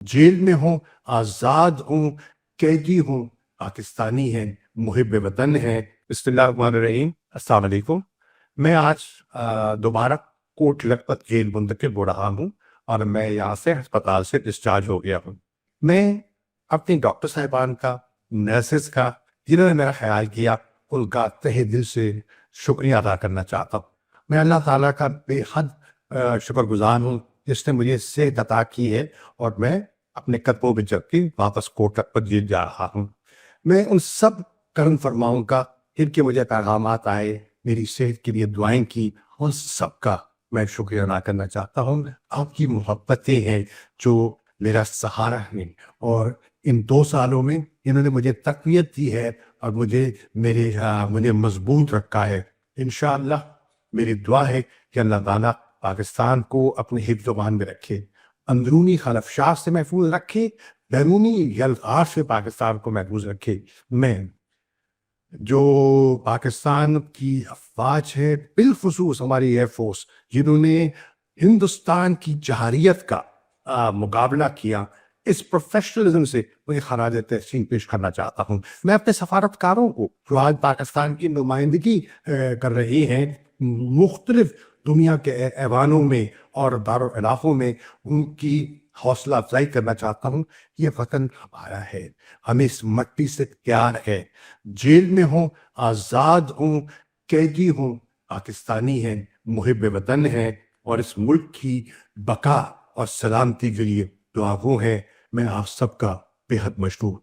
Jail میں ہوں، آزاد ہوں، قیدی ہوں، پاکستانی ہیں، محب وطن ہیں۔ بسم اللہ الرحمن الرحیم۔ السلام علیکم۔ میں آج دوبارہ کوٹ لکھپت جیل منتقل ہو رہا ہوں اور میں یہاں سے ہسپتال سے ڈسچارج ہو گیا ہوں۔ میں اپنی ڈاکٹر صاحبان کا، نرسز کا، جنہوں نے میرا خیال کیا، ان کا تہ دل سے شکریہ ادا کرنا چاہتا ہوں۔ میں اللہ تعالیٰ کا بے حد شکر گزار ہوں جس نے مجھے صحت عطا کی ہے اور میں اپنے قدموں میں چل کے واپس کوٹ لکھپت جیل جا رہا ہوں۔ میں ان سب کرم فرماؤں کا، جن کے مجھے پیغامات آئے، میری صحت کے لیے دعائیں کی، ان سب کا میں شکریہ ادا کرنا چاہتا ہوں۔ آپ کی محبتیں ہیں جو میرا سہارا ہے، اور ان 2 سالوں میں انہوں نے مجھے تقویت دی ہے اور مجھے مضبوط رکھا ہے۔ انشاءاللہ میری دعا ہے کہ اللہ تعالیٰ پاکستان کو اپنے حفظ و امان میں رکھے، اندرونی خلفشات سے محفوظ رکھے، بیرونی یلغار سے پاکستان کو محفوظ رکھے۔ میں جو پاکستان کی افواج ہے، بالخصوص ہماری ایئر فورس، جنہوں نے ہندوستان کی جہریت کا مقابلہ کیا، اس پروفیشنلزم سے میں خراج تحسین پیش کرنا چاہتا ہوں۔ میں اپنے سفارتکاروں کو جو آج پاکستان کی نمائندگی کر رہی ہیں مختلف دنیا کے ایوانوں میں اور علاقوں میں، ان کی حوصلہ افزائی کرنا چاہتا ہوں۔ یہ وطن ہمارا ہے، ہمیں اس مٹی سے پیار ہے۔ جیل میں ہوں، آزاد ہوں، قیدی ہوں، پاکستانی ہیں، محب وطن ہیں، اور اس ملک کی بقا اور سلامتی کے لیے دعا گو ہے۔ میں آپ سب کا بے حد مشکور